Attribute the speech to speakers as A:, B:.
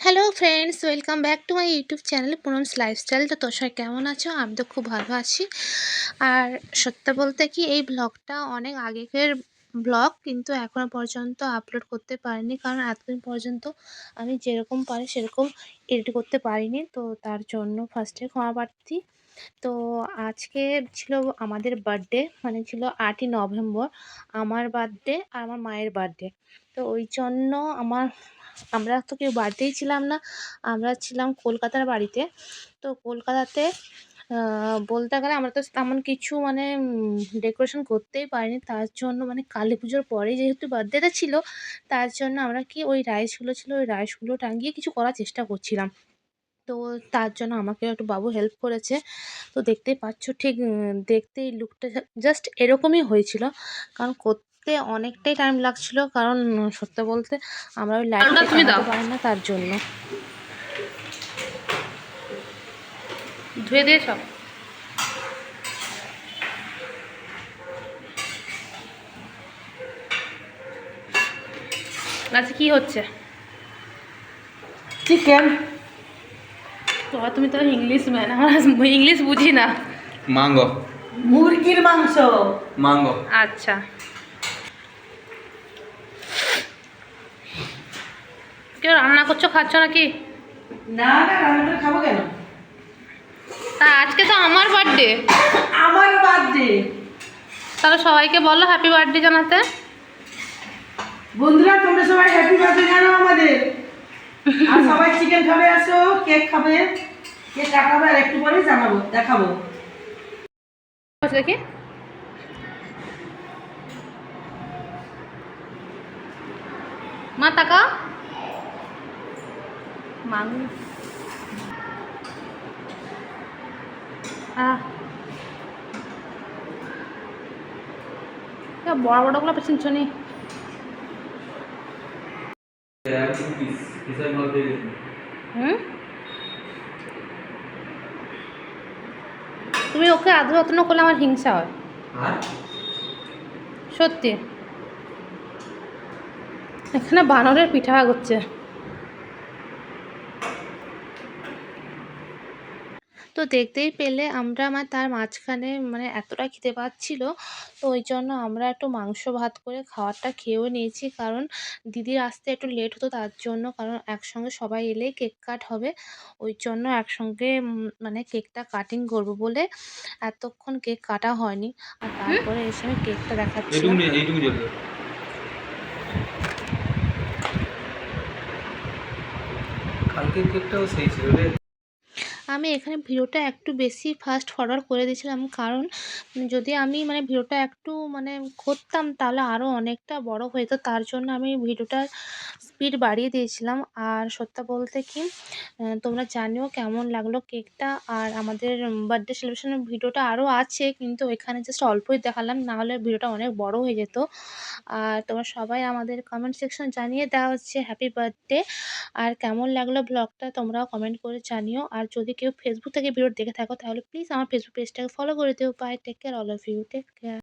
A: Hello friends, welcome back to my YouTube channel Poonam's lifestyle. তো তোর সবাই কেমন আছো? আমি তো খুব ভালো আছি। আর সত্যি বলতে কি, এই ব্লগটা অনেক আগেকার ব্লগ, কিন্তু এখনও পর্যন্ত আপলোড করতে পারিনি, কারণ এতদিন পর্যন্ত আমি যেরকম পারি সেরকম এডিট করতে পারিনি। তো তার জন্য ফার্স্টে ক্ষমা প্রার্থী। তো আজকে ছিল আমাদের বার্থডে, মানে ছিল 8ই নভেম্বর, আমার বার্থডে আর আমার মায়ের বার্থডে। তো ওই জন্য আমরা তো কেউ বাড়িতেই ছিলাম না, আমরা ছিলাম কলকাতার বাড়িতে। তো কলকাতাতে বলতে গেলে আমরা তো তেমন কিছু মানে ডেকোরেশন করতেই পারিনি। তার জন্য মানে কালী পুজোর পরে যেহেতু বার্থডেটা ছিল, তার জন্য আমরা কি ওই রাইসগুলো ছিল, ওই রাইসগুলো টাঙিয়ে কিছু করার চেষ্টা করছিলাম। তো তার জন্য আমাকেও একটু বাবু হেল্প করেছে। তো দেখতেই পাচ্ছ, ঠিক দেখতে এই লুকটা জাস্ট এরকমই হয়েছিল, কারণ করতে অনেকটাই টাইম লাগছিল, কারণ সত্যি বলতে আমরা ওই লাইটটা টাঙাতে পারি না, তার জন্য। ধুয়ে দিয়ে সব আচ্ছা, কি হচ্ছে?
B: চিকেন।
A: তো তুমি তো ইংলিশ ম্যান, আমরা ইংলিশ বুঝি না।
C: মাঙ্গো।
B: মুরগির মাংস।
C: মাঙ্গো।
A: আচ্ছা, কেউ রান্না করছো, খাচ্ছ নাকি?
B: না না, রান্না করে খাবো কেন?
A: তা আজকে তো আমার বার্থডে,
B: আমার বার্থডে।
A: তাহলে সবাইকে বলো হ্যাপি বার্থডে জানাতে।
B: বন্ধুরা, তোমরা সবাই হ্যাপি বার্থডে জানাও আমাদের। আর সবাই চিকেন খাবে, আসো কেক খাবে, কেক কাটাবে, আর একটু পরে জানাবো, দেখাবো।
A: দেখি, মা তাকা মাং বড় বড়গুলো চিনছ নি? হুম, তুমি ওকে আদর যত্ন করলে আমার হিংসা হয়, সত্যি। এখানে বানরের পিঠা করছে। তো দেখতেই পেলে আমরা তার মাঝখানে মানে এতটা খিদে পাচ্ছিল, তো ওই জন্য আমরা একটু মাংস ভাত করে খাওয়ারটা খেয়েও নিয়েছি, কারণ দিদির আসতে একটু লেট হতো, তার জন্য। কারণ একসঙ্গে সবাই এলেই কেক কাট হবে, ওই জন্য একসঙ্গে মানে কেকটা কাটিং করবো বলে এতক্ষণ কেক কাটা হয়নি। আর তারপরে এসে আমি কেকটা দেখাচ্ছিলাম।
C: কালকের কেকটাও সেই ছিল রে।
A: আমি এখানে ভিডিওটা একটু বেশি ফাস্ট ফরওয়ার্ড করে দিয়েছিলাম, কারণ যদি আমি মানে ভিডিওটা একটু মানে করতাম তাহলে আরও অনেকটা বড় হয়ে যেত, তার জন্য আমি ভিডিওটার স্পিড বাড়িয়ে দিয়েছিলাম। আর সত্যি বলতে কি, তোমরা জানিও কেমন লাগলো কেকটা। আর আমাদের বার্থডে সেলিব্রেশনের ভিডিওটা আরও আছে, কিন্তু এখানে জাস্ট অল্পই দেখালাম, নাহলে ভিডিওটা অনেক বড় হয়ে যেত। আর তোমরা সবাই আমাদের কমেন্ট সেকশন জানিয়ে দেওয়া হচ্ছে হ্যাপি বার্থডে। আর কেমন লাগলো ব্লগটা তোমরাও কমেন্ট করে জানিও। আর যদি কেউ ফেসবুক থেকে ভিডিও দেখে থাকো, তাহলে প্লিজ আমার ফেসবুক পেজটাকে ফলো করে দিও। Bye, take care, all of you, take care.